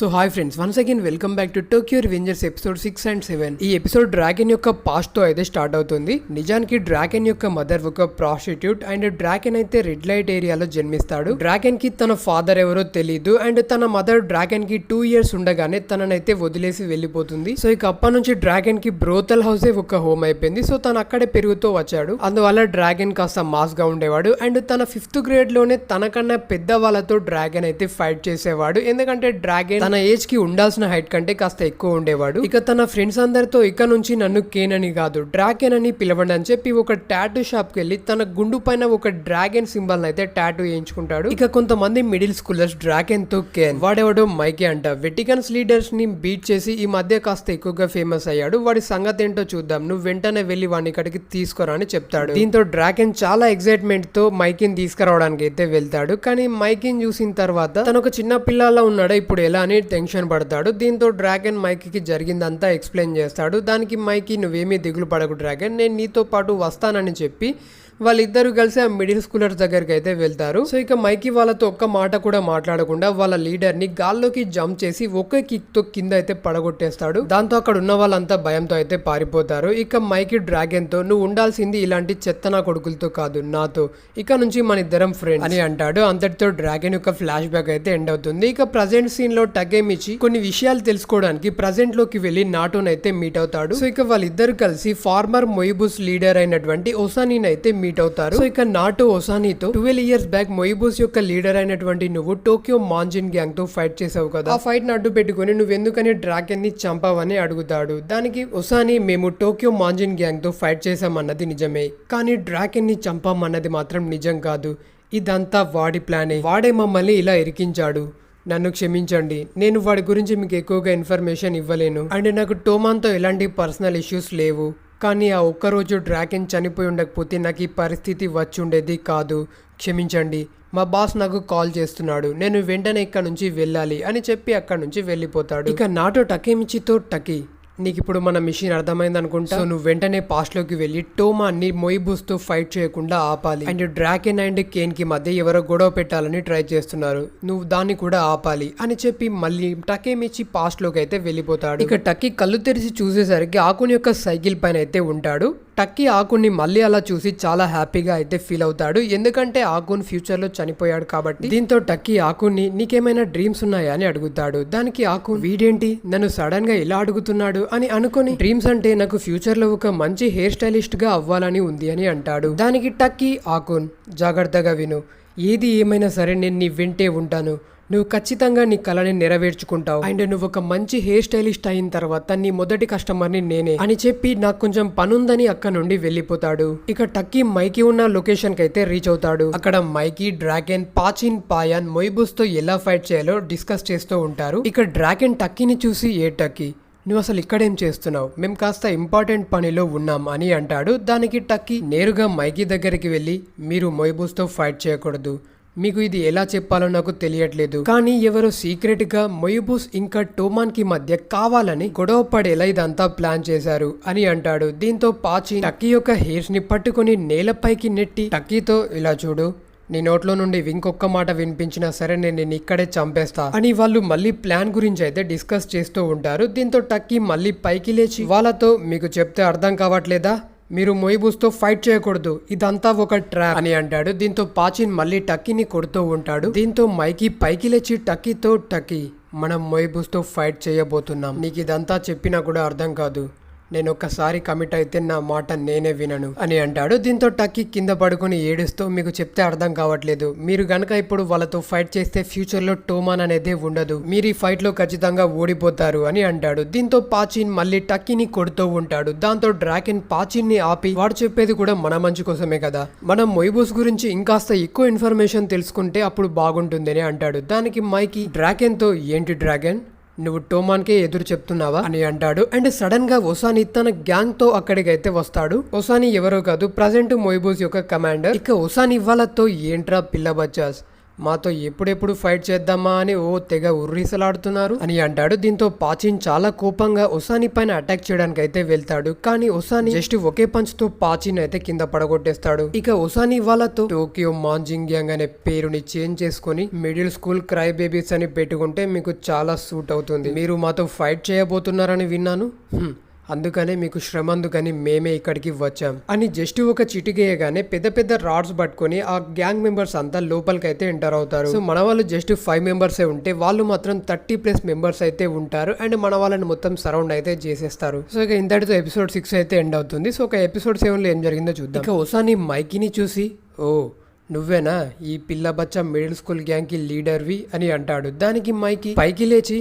So hi friends, once again welcome back to Tokyo Revengers episode 6 and 7. ఈ episode dragon యొక్క past తో అయితే start అవుతుంది. నిజానికి డ్రాగన్ యొక్క మదర్ ఒక ప్రాస్టిట్యూట్ అండ్ డ్రాగన్ అయితే రెడ్ లైట్ ఏరియాలో జన్మిస్తాడు. డ్రాగన్ కి తన ఫాదర్ ఎవరో తెలియదు అండ్ తన మదర్ డ్రాగన్ కి 2 years ఉండగానే తననైతే వదిలేసి వెళ్ళిపోతుంది. సో ఇక అప్పటి నుంచి డ్రాగన్ కి బ్రోతల్ హౌస్ ఒక హోమ్ అయిపోయింది. సో తను అక్కడే పెరుగుతూ వచ్చాడు. అందువల్ల డ్రాగన్ కాస్త మాస్ గా ఉండేవాడు అండ్ తన 5th grade లోనే తనకన్నా పెద్ద వాళ్ళతో డ్రాగన్ అయితే ఫైట్ చేసేవాడు. ఎందుకంటే డ్రాగన్ తన ఏజ్ కి ఉండాల్సిన హైట్ కంటే కాస్త ఎక్కువ ఉండేవాడు. ఇక తన ఫ్రెండ్స్ అందరితో ఇక నుంచి నన్ను కేన్ అని కాదు డ్రాగన్ అని పిలవండి అని చెప్పి ఒక టాటూ షాప్ కి వెళ్ళి తన గుండు పైన ఒక డ్రాగన్ సింబల్ అయితే టాటూ వేయించుకుంటాడు. ఇక కొంతమంది మిడిల్ స్కూలర్స్ డ్రాగన్ తో కేన్, వాడేవాడు మైకే అంట, వెటికన్స్ లీడర్స్ ని బీట్ చేసి ఈ మధ్య కాస్త ఎక్కువగా ఫేమస్ అయ్యాడు. వాడి సంగతి ఏంటో చూద్దాం, నువ్వు వెంటనే వెళ్లి వాడిని ఇక్కడికి తీసుకురా అని చెప్తాడు. దీంతో డ్రాగన్ చాలా ఎక్సైట్మెంట్ తో మైకిన్ తీసుకురావడానికి అయితే వెళ్తాడు. కానీ మైకిన్ చూసిన తర్వాత తను ఒక చిన్న పిల్లలా ఉన్నాడా ఇప్పుడు ఎలా అని టెన్షన్ పడతాడు. దీంతో డ్రాగన్ మైకీకి జరిగిందంతా ఎక్స్ప్లెయిన్ చేస్తాడు. దానికి మైకీ నువ్వేమీ దిగులు పడకు డ్రాగన్, నేను నీతో పాటు వస్తానని చెప్పి వాళ్ళిద్దరు కలిసి ఆ మిడిల్ స్కూలర్స్ దగ్గరికి అయితే వెళ్తారు. సో ఇక మైకీ వాళ్ళతో ఒక్క మాట కూడా మాట్లాడకుండా వాళ్ళ లీడర్ ని గాల్లోకి జంప్ చేసి ఒకే కిక్ తో కింద అయితే పడగొట్టేస్తాడు. దాంతో అక్కడ ఉన్న వాళ్ళంతా భయంతో అయితే పారిపోతారు. ఇక మైకీ డ్రాగన్ తో నువ్వు ఉండాల్సింది ఇలాంటి చెత్తనా కొడుకులతో కాదు, నాతో, ఇక నుంచి మన ఇద్దరం ఫ్రెండ్స్ అని అంటాడు. అంతటితో డ్రాగన్ యొక్క ఫ్లాష్ బ్యాక్ అయితే ఎండ్ అవుతుంది. ఇక ప్రజెంట్ సీన్ లో టగేమిచి కొన్ని విషయాలు తెలుసుకోవడానికి ప్రజెంట్ లోకి వెళ్లి నాటోన్ అయితే మీట్ అవుతాడు. సో ఇక వాళ్ళిద్దరు కలిసి ఫార్మర్ మొయిబుస్ లీడర్ అయినటువంటి ఒసానీని అయితే మీట్ అవుతారు. సో ఇక నాటో ఒసానీతో 12 years బ్యాక్ మొయిబుస్ యొక్క లీడర్ అయినటువంటి నువ్వు టోక్యో మాంజిన్ గ్యాంగ్ తో ఫైట్ చేసావు కదా, ఆ ఫైట్ ని అడ్డు పెట్టుకుని నువ్వెందుకని డ్రాగన్ ని చంపావని అడుగుతాడు. దానికి ఒసానీ మేము టోక్యో మాంజిన్ గ్యాంగ్ తో ఫైట్ చేసామన్నది నిజమే, కానీ డ్రాగన్ ని చంపామన్నది మాత్రం నిజం కాదు, ఇదంతా వాడి ప్లానే, వాడే మమ్మల్ని ఇలా ఇరికించాడు, నన్ను క్షమించండి, నేను వాడి గురించి మీకు ఎక్కువగా ఇన్ఫర్మేషన్ ఇవ్వలేను అండ్ నాకు టోమాన్తో ఎలాంటి పర్సనల్ ఇష్యూస్ లేవు, కానీ ఆ ఒక్కరోజు డ్రాగన్ చనిపోయి ఉండకపోతే నాకు ఈ పరిస్థితి వచ్చి ఉండేది కాదు, క్షమించండి, మా బాస్ నాకు కాల్ చేస్తున్నాడు, నేను వెంటనే ఇక్కడ నుంచి వెళ్ళాలి అని చెప్పి అక్కడ నుంచి వెళ్ళిపోతాడు. ఇక నాటో టకేమిచితో టకీ, నీకు ఇప్పుడు మన మిషన్ అర్థమైంది అనుకుంటా, సో నువ్వు వెంటనే పాస్ట్ లోకి వెళ్ళి టోమాన్ని మొయిబుస్ తో ఫైట్ చేయకుండా ఆపాలి అండ్ డ్రాగన్ అండ్ కేన్ కి మధ్య ఎవరో గొడవ పెట్టాలని ట్రై చేస్తున్నారు, నువ్వు దాన్ని కూడా ఆపాలి అని చెప్పి మళ్ళీ టకేమిచి పాస్ట్ లోకి అయితే వెళ్ళిపోతాడు. ఇక టక్కీ కళ్ళు తెరిచి చూసేసరికి ఆకుని యొక్క సైకిల్ పైన అయితే ఉంటాడు. టక్కీ ఆకుని మళ్ళీ అలా చూసి చాలా హ్యాపీగా అయితే ఫీల్ అవుతాడు, ఎందుకంటే ఆకున్ ఫ్యూచర్ లో చనిపోయాడు కాబట్టి. దీంతో టక్కీ ఆకుని నీకేమైనా డ్రీమ్స్ ఉన్నాయా అని అడుగుతాడు. దానికి ఆకున్ వీడేంటి నన్ను సడన్ గా ఇలా అడుగుతున్నాడు అని అనుకుని, డ్రీమ్స్ అంటే నాకు ఫ్యూచర్ లో ఒక మంచి హెయిర్ స్టైలిస్ట్ గా అవ్వాలని ఉంది అని అంటాడు. దానికి టక్కీ ఆకున్ జాగ్రత్తగా విను, ఏది ఏమైనా సరే నేను నీ వెంటే ఉంటాను, నువ్వు ఖచ్చితంగా నీ కళని నెరవేర్చుకుంటావు అండ్ నువ్వు ఒక మంచి హెయిర్ స్టైలిస్ట్ అయిన తర్వాత నీ మొదటి కస్టమర్ని నేనే అని చెప్పి నాకు కొంచెం పనుందని అక్కడ నుండి వెళ్ళిపోతాడు. ఇక టక్కీ మైకీ ఉన్న లొకేషన్ కి అయితే రీచ్ అవుతాడు. అక్కడ మైకీ, డ్రాగన్, పాచిన్, పాయాన్ మొయిబుస్ తో ఎలా ఫైట్ చేయాలో డిస్కస్ చేస్తూ ఉంటారు. ఇక డ్రాగన్ టక్కీని చూసి, ఏ టక్కీ నువ్వు అసలు ఇక్కడేం చేస్తున్నావు, మేము కాస్త ఇంపార్టెంట్ పనిలో ఉన్నాం అని అంటాడు. దానికి టక్కీ నేరుగా మైకీ దగ్గరికి వెళ్ళి, మీరు మొయిబుస్ తో ఫైట్ చేయకూడదు, మీకు ఇది ఎలా చెప్పాలో నాకు తెలియట్లేదు, కానీ ఎవరో సీక్రెట్ గా మొయిబుస్ ఇంకా టోమాన్ కి మధ్య కావాలని గొడవ పడేలా ఇదంతా ప్లాన్ చేశారు అని అంటాడు. దీంతో పాచి టక్కీ యొక్క హెయిర్స్ ని పట్టుకుని నేలపైకి నెట్టి టక్కీతో, ఇలా చూడు, నీ నోట్లో నుండి ఇంకొక మాట వినిపించినా సరే నేను ఇక్కడే చంపేస్తా అని వాళ్ళు మళ్ళీ ప్లాన్ గురించి అయితే డిస్కస్ చేస్తూ ఉంటారు. దీంతో టక్కీ మళ్ళీ పైకి లేచి వాళ్ళతో, మీకు చెప్తే అర్థం కావట్లేదా, మీరు మొయిబుస్ తో ఫైట్ చేయకూడదు, ఇదంతా ఒక ట్రాప్ అని అంటాడు. దీంతో పాచిన్ మళ్ళీ టక్కీని కొడుతూ ఉంటాడు. దీంతో మైకీ పైకి లేచి టక్కీతో, టక్కీ మనం మొయిబుస్ తో ఫైట్ చేయబోతున్నాం, నీకు ఇదంతా చెప్పినా కూడా అర్థం కాదు, నేను ఒక్కసారి కమిట్ అయితే నా మాట నేనే వినను అని అంటాడు. దీంతో టక్కీ కింద పడుకుని ఏడుస్తూ, మీకు చెప్తే అర్థం కావట్లేదు, మీరు గనక ఇప్పుడు వాళ్ళతో ఫైట్ చేస్తే ఫ్యూచర్ లో టోమాన్ అనేది ఉండదు, మీరు ఈ ఫైట్ లో ఖచ్చితంగా ఓడిపోతారు అని అంటాడు. దీంతో పాచిన్ మళ్ళీ టక్కీని కొడుతూ ఉంటాడు. దాంతో డ్రాగన్ పాచిన్ ని ఆపి, వాడు చెప్పేది కూడా మన మంచి కోసమే కదా, మనం మొయిబుస్ గురించి ఇంకాస్త ఎక్కువ ఇన్ఫర్మేషన్ తెలుసుకుంటే అప్పుడు బాగుంటుందని అంటాడు. దానికి మైకీ డ్రాగన్ తో, ఏంటి డ్రాగన్ నువ్వు టోమాన్ కే ఎదురు చెప్తున్నావా అని అంటాడు. అండ్ సడన్ గా ఒసానీ తన గ్యాంగ్ తో అక్కడికైతే వస్తాడు. ఒసానీ ఎవరో కాదు, ప్రజెంట్ మొయిబుస్ యొక్క కమాండర్. ఇక ఒసానీ వాళ్ళతో, ఏంట్రా పిల్ల బచ్చాస్, మాతో ఎప్పుడెప్పుడు ఫైట్ చేద్దామా అని ఓ తెగ ఉర్రీసలాడుతున్నారు అని అంటాడు. దీంతో పాచిన్ చాలా కోపంగా ఒసాని పైన అటాక్ చేయడానికి అయితే వెళ్తాడు. కానీ ఒసాని జస్ట్ ఒకే పంచ్ తో పాచిన్ అయితే కింద పడగొట్టేస్తాడు. ఇక ఒసాని వాళ్ళతో టోక్యో మాంజింగ్యాంగ్ అనే పేరుని చేంజ్ చేసుకుని మిడిల్ స్కూల్ క్రై బేబీస్ అని పెట్టుకుంటే మీకు చాలా సూట్ అవుతుంది. మీరు మాతో ఫైట్ చేయబోతున్నారని విన్నాను, అందుకనే మీకు శ్రమ అందుకని మేమే ఇక్కడికి వచ్చాం అని జస్ట్ ఒక చిటికేయగానే పెద్ద పెద్ద రాడ్స్ పట్టుకొని ఆ గ్యాంగ్ మెంబర్స్ అంతా లోపలికి అయితే ఎంటర్ అవుతారు. సో మన వాళ్ళు జస్ట్ 5 మెంబర్సే ఉంటే వాళ్ళు మాత్రం 30+ మెంబర్స్ అయితే ఉంటారు అండ్ మన వాళ్ళని మొత్తం సరౌండ్ అయితే చేసేస్తారు. సో ఇక ఇంతటితో ఎపిసోడ్ 6 అయితే ఎండ్ అవుతుంది. సో ఒక ఎపిసోడ్ 7 లో ఏం జరిగిందో చూద్దాం. ఇక ఒసాని మైకీని చూసి, ఓ నువ్వేనా ఈ పిల్ల బచ్చా మిడిల్ స్కూల్ గ్యాంగ్ కి లీడర్వి అని అంటాడు. దానికి మైకీ పైకి లేచి,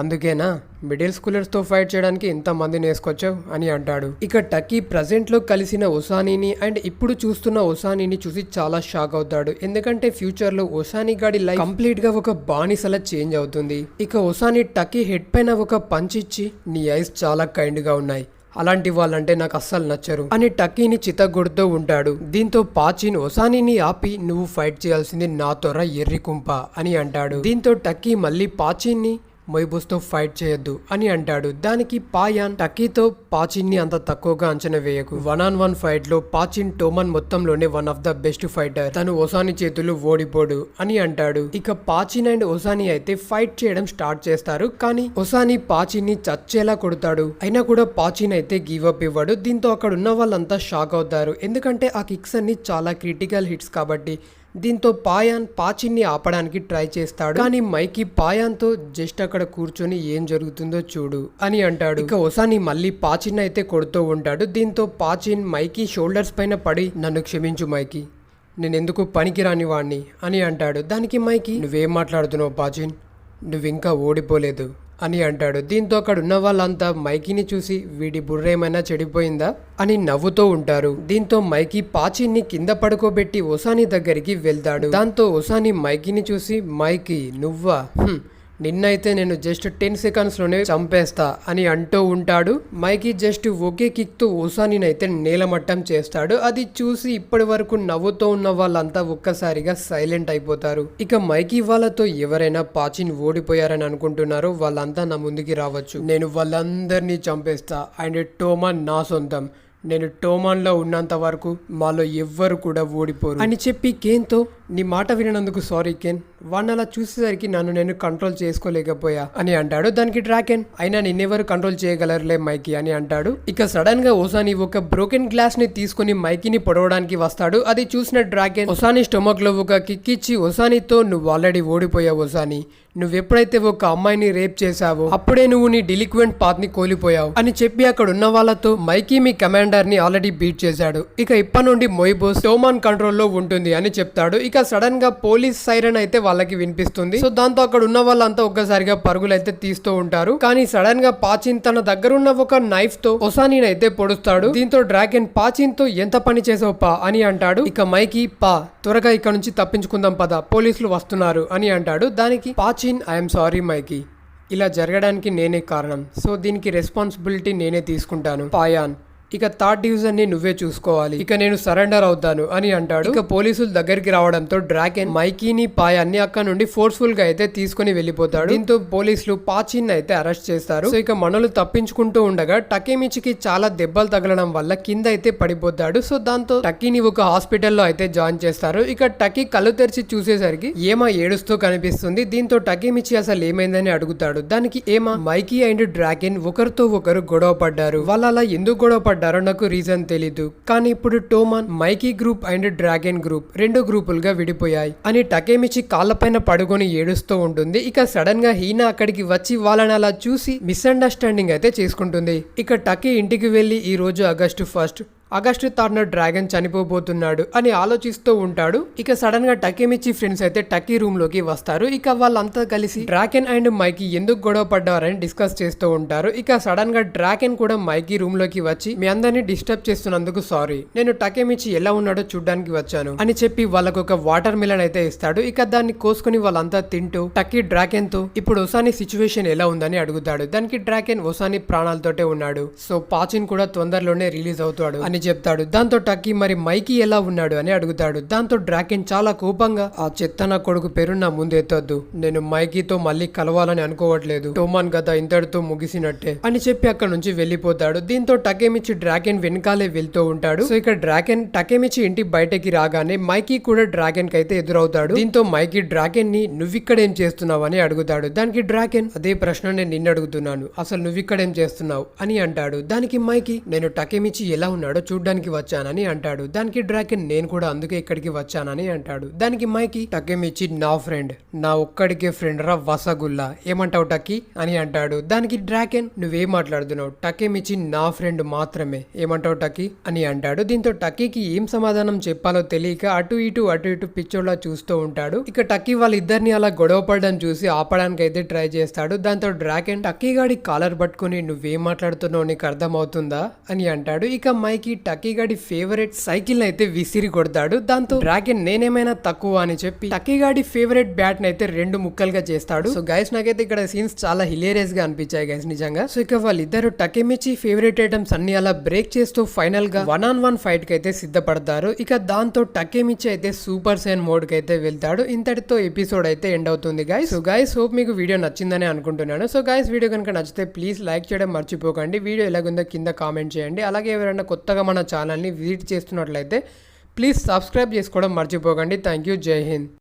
అందుకేనా మిడిల్ స్కూలర్స్ తో ఫైట్ చేయడానికి ఇంత మందిని వేసుకొచ్చావు అని అంటాడు. ఇక టకీ ప్రెసెంట్ లో కలిసిన ఒసానిని అండ్ ఇప్పుడు చూస్తున్న ఒసానిని చూసి చాలా షాక్ అవుతాడు. ఎందుకంటే ఫ్యూచర్ లో ఒసాని గాడి లైఫ్ కంప్లీట్ గా ఒక బానిసలా చేంజ్ అవుతుంది. ఇక ఒసాని టకీ హెడ్ పైన ఒక పంచ్ ఇచ్చి, నీ ఐస్ చాలా కైండ్ గా ఉన్నాయి, అలాంటి వాళ్ళంటే నాకు అస్సలు నచ్చరు అని టక్కీని చితగొడుతూ ఉంటాడు. దీంతో పాచిన్ ఒసానిని ఆపి, నువ్వు ఫైట్ చేయాల్సింది నాతోరా ఎర్రి కుంప అని అంటాడు. దీంతో టక్కీ మళ్ళీ పాచిన్ని మొయిబుస్తో ఫైట్ చేయొద్దు అని అంటాడు. దానికి పాయాన్ టక్కీతో పాచిన్ని అంత తక్కువగా అంచనా వేయకు, 1-on-1 ఫైట్ లో పాచిన్ టోమన్ మొత్తంలోనే one of the best fighter, తను ఒసాని చేతులు ఓడిపోడు అని అంటాడు. ఇక పాచిన్ అండ్ ఒసాని అయితే ఫైట్ చేయడం స్టార్ట్ చేస్తారు. కానీ ఒసాని పాచిన్ని చచ్చేలా కొడతాడు. అయినా కూడా పాచిన్ అయితే గివ్ అప్ ఇవ్వడు. దీంతో అక్కడ ఉన్న వాళ్ళంతా షాక్ అవుతారు. ఎందుకంటే ఆ కిక్స్ అన్ని చాలా క్రిటికల్ హిట్స్ కాబట్టి. దీంతో పాయాన్ పాచిన్ని ఆపడానికి ట్రై చేస్తాడు. కానీ మైకీ పాయాన్ తో జస్ట్ అక్కడ కూర్చొని ఏం జరుగుతుందో చూడు అని అంటాడు. ఇక ఒసాని మళ్ళీ పాచిన్ అయితే కొడుతూ ఉంటాడు. దీంతో పాచిన్ మైకీ షోల్డర్స్ పైన పడి, నన్ను క్షమించు మైకీ, నేనెందుకు పనికిరాని వాణ్ణి అని అంటాడు. దానికి మైకీ, నువ్వేం మాట్లాడుతున్నావు పాచిన్, నువ్వింకా ఓడిపోలేదు అని అంటాడు. దీంతో అక్కడ ఉన్న వాళ్ళంతా మైకీని చూసి, వీడి బుర్ర ఏమైనా చెడిపోయిందా అని నవ్వుతూ ఉంటారు. దీంతో మైకీ పాచిన్ని కింద పడుకోబెట్టి ఒసాని దగ్గరికి వెళ్తాడు. దాంతో ఒసాని మైకీని చూసి, మైకీ నువ్వా, నిన్నైతే నేను జస్ట్ 10 సెకండ్స్ లోనే చంపేస్తా అని అంటూ ఉంటాడు. మైకీ జస్ట్ ఒకే కిక్ తో ఒసానినైతే నేలమట్టం చేస్తాడు. అది చూసి ఇప్పటి వరకు నవ్వుతూ ఉన్న వాళ్ళంతా ఒక్కసారిగా సైలెంట్ అయిపోతారు. ఇక మైకీ వాళ్ళతో ఎవరైనా పాచిన్ ఓడిపోయారని అనుకుంటున్నారో వాళ్ళంతా నా ముందుకి రావచ్చు, నేను వాళ్ళందరినీ చంపేస్తా అండ్ టోమన్ నా సొంతం, నేను టోమాన్ లో ఉన్నంత వరకు మాలో ఎవ్వరు కూడా ఓడిపోరు అని చెప్పి కేన్ తో, నీ మాట వినందుకు సారీ కేన్, వాడిని అలా చూసేసరికి నన్ను నేను కంట్రోల్ చేసుకోలేకపోయా అని అంటాడు. దానికి డ్రాకెన్, అయినా నిన్నెవరు కంట్రోల్ చేయగలరులే మైకీ అని అంటాడు. ఇక సడన్ గా ఒసాని ఒక బ్రోకెన్ గ్లాస్ ని తీసుకుని మైకీని పొడవడానికి వస్తాడు. అది చూసిన డ్రాకెన్ ఒసాని స్టొమక్ లో ఒక కిక్ ఇచ్చి, ఒసానితో నువ్వు ఆల్రెడీ ఓడిపోయావు ఒసాని, నువ్వెప్పుడైతే ఒక అమ్మాయిని రేప్ చేశావో అప్పుడే నువ్వు నీ డిలిక్వెంట్ పాత్ ని కోల్పోయావు అని చెప్పి అక్కడ ఉన్న వాళ్ళతో, మైకీ మీ కమాండర్ ని ఆల్రెడీ బీట్ చేశాడు, ఇక ఇప్పటి నుండి మొయిబోస్ టోమాన్ కంట్రోల్ లో ఉంటుంది అని చెప్తాడు. ఇక సడన్ గా పోలీస్ సైరన్ అయితే వాళ్ళకి వినిపిస్తుంది. సో దాంతో అక్కడ ఉన్న వాళ్ళంతా ఒక్కసారిగా పరుగులు అయితే తీస్తూ ఉంటారు. కానీ సడన్ గా పాచిన్ తన దగ్గర ఉన్న ఒక నైఫ్ తో ఒసాని అయితే పొడుస్తాడు. దీంతో డ్రాగన్ పాచిన్ తో ఎంత పని చేసావు పా అని అంటాడు. ఇక మైకీ, పా త్వరగా ఇక్కడ నుంచి తప్పించుకుందాం పద, పోలీసులు వస్తున్నారు అని అంటాడు. దానికి పాచిన్, ఐఎమ్ సారీ మైకీ, ఇలా జరగడానికి నేనే కారణం, సో దీనికి రెస్పాన్సిబిలిటీ నేనే తీసుకుంటాను. పాయాన్, ఇక థర్డ్ డివిజన్ ని నువ్వే చూసుకోవాలి, ఇక నేను సరెండర్ అవుతాను అని అంటాడు. ఇక పోలీసుల దగ్గరికి రావడంతో డ్రాగన్ మైకీని పాయాన్ని అక్కడ నుండి ఫోర్స్ఫుల్ గా అయితే తీసుకుని వెళ్ళిపోతాడు. దీంతో పోలీసులు పాచిన్ అయితే అరెస్ట్ చేస్తారు. సో ఇక మనలు తప్పించుకుంటూ ఉండగా టకేమిచికి చాలా దెబ్బలు తగలడం వల్ల కింద అయితే పడిపోతాడు. సో దాంతో టకీని ఒక హాస్పిటల్లో అయితే జాయిన్ చేస్తారు. ఇక టకీ కళ్ళు తెరిచి చూసేసరికి ఏమా ఏడుస్తూ కనిపిస్తుంది. దీంతో టకేమిచి అసలు ఏమైందని అడుగుతాడు. దానికి ఏమా, మైకీ అండ్ డ్రాగన్ ఒకరితో ఒకరు గొడవ పడ్డారు, వాళ్ళు అలా ఎందుకు గొడవ పడ్డారో నాకు రీజన్ తెలీదు, కానీ ఇప్పుడు టోమాన్ మైకీ గ్రూప్ అండ్ డ్రాగన్ గ్రూప్ 2 గ్రూపులుగా విడిపోయాయి అని టకేమిచి కాళ్ళపైన పడుకొని ఏడుస్తూ ఉంటుంది. ఇక సడన్ గా హీనా అక్కడికి వచ్చి వాళ్ళని అలా చూసి మిస్అండర్స్టాండింగ్ అయితే చేసుకుంటుంది. ఇక టకీ ఇంటికి వెళ్లి, ఈ రోజు ఆగస్టు 1 ఆగస్టు 3న డ్రాగన్ చనిపోబోతున్నాడు అని ఆలోచిస్తూ ఉంటాడు. ఇక సడన్ గా టకేమిచి ఫ్రెండ్స్ అయితే టకీ రూమ్ లోకి వస్తారు. ఇక వాళ్ళంతా కలిసి డ్రాగన్ అండ్ మైకీ ఎందుకు గొడవ పడ్డారని డిస్కస్ చేస్తూ ఉంటారు. ఇక సడన్ గా డ్రాగన్ కూడా మైకీ రూమ్ లోకి వచ్చి, మీ అందరినీ డిస్టర్బ్ చేస్తున్నందుకు సారీ, నేను టకేమిచి ఎలా ఉన్నాడో చూడ్డానికి వచ్చాను అని చెప్పి వాళ్ళకు ఒక వాటర్ మిలన్ అయితే ఇస్తాడు. ఇక దాన్ని కోసుకుని వాళ్ళంతా తింటూ టకీ డ్రాగన్ తో ఇప్పుడు ఒసాని సిచ్యువేషన్ ఎలా ఉందని అడుగుతాడు. దానికి డ్రాగన్ ఒసాని ప్రాణాలతోటే ఉన్నాడు, సో పాచిన్ కూడా తొందరలోనే రిలీజ్ అవుతాడు అని అని చెప్తాడు. దాంతో టక్కీ మరి మైకీ ఎలా ఉన్నాడు అని అడుగుతాడు. దాంతో డ్రాకెన్ చాలా కోపంగా ఆ చెత్త నా కొడుకు పేరు నా ముందు ఎత్తొద్దు, నేను మైకీతో మళ్ళీ కలవాలని అనుకోవట్లేదు, టోమాన్ కథ ఇంతటితో ముగిసినట్టే అని చెప్పి అక్కడ నుంచి వెళ్ళిపోతాడు. దీంతో టకేమిచి డ్రాగన్ వెనకాలే వెళ్తూ ఉంటాడు. సో ఇక డ్రాగన్ టకేమిచి ఇంటి బయటకి రాగానే మైకీ కూడా డ్రాగన్ కి అయితే ఎదురవుతాడు. దీంతో మైకీ డ్రాగన్ ని నువ్విక్కడేం చేస్తున్నావు అని అడుగుతాడు. దానికి డ్రాగన్ అదే ప్రశ్న నేను నిన్ను అడుగుతున్నాను, అసలు నువ్విక్కడేం చేస్తున్నావు అని అంటాడు. దానికి మైకీ నేను టకేమిచి ఎలా ఉన్నాడో చూడ్డానికి వచ్చానని అంటాడు. దానికి డ్రాగన్ నేను కూడా అందుకే ఇక్కడికి వచ్చానని అంటాడు. దానికి మైకీ టకేమిచి నా ఫ్రెండ్, నా ఒక్కడికే ఫ్రెండ్ రా వసగుల్లా, ఏమంటావు టక్కీ అని అంటాడు. దానికి డ్రాగన్ నువ్వేం మాట్లాడుతున్నావు, టకేమిచి నా ఫ్రెండ్ మాత్రమే, ఏమంటావు టక్కీ అని అంటాడు. దీంతో టక్కీకి ఏం సమాధానం చెప్పాలో తెలియక అటు ఇటు పిచ్చోళ్ళ చూస్తూ ఉంటాడు. ఇక టక్కీ వాళ్ళిద్దరిని అలా గొడవ పడడం చూసి ఆపడానికి అయితే ట్రై చేస్తాడు. దాంతో డ్రాగన్ టక్కీ గాడి కాలర్ పట్టుకుని నువ్వేం మాట్లాడుతున్నావు నీకు అర్థమవుతుందా అని అంటాడు. ఇక మైకీ టక్కీ గాడి ఫేవరెట్ సైకిల్ అయితే విసిరి కొడతాడు. దాంతో డ్రాగన్ నేనేమైనా తక్కువ అని చెప్పి టక్కీ గాడి ఫేవరెట్ బ్యాట్ ని అయితే 2 ముక్కలుగా చేస్తాడు. సో గైస్ నాకైతే ఇక్కడ సీన్స్ చాలా హిలేరియస్ గా అనిపించాయి గైస్ నిజంగా. సో ఇక వాళ్ళిద్దరు టకేమిచి ఫేవరెట్ ఐటమ్స్ అన్ని అలా బ్రేక్ చేస్తూ ఫైనల్ గా 1-on-1 ఫైట్ కి అయితే సిద్ధపడతారు. ఇక దాంతో టకేమిచి అయితే సూపర్ సైన్ మోడ్ కి అయితే వెళ్తాడు. ఇంతటితో ఎపిసోడ్ అయితే ఎండ్ అవుతుంది గైస్. సో గైస్ హోప్ మీకు వీడియో నచ్చిందని అనుకుంటున్నాను. సో గైస్ వీడియో కనుక నచ్చితే ప్లీజ్ లైక్ చేయడం మర్చిపోకండి. వీడియో ఎలాగుందో కింద కామెంట్ చేయండి. అలాగే ఎవరైనా కొత్తగా మన ఛానల్ని విజిట్ చేస్తున్నట్లయితే ప్లీజ్ సబ్స్క్రైబ్ చేసుకోవడం మర్చిపోకండి. Thank you. జై హింద్.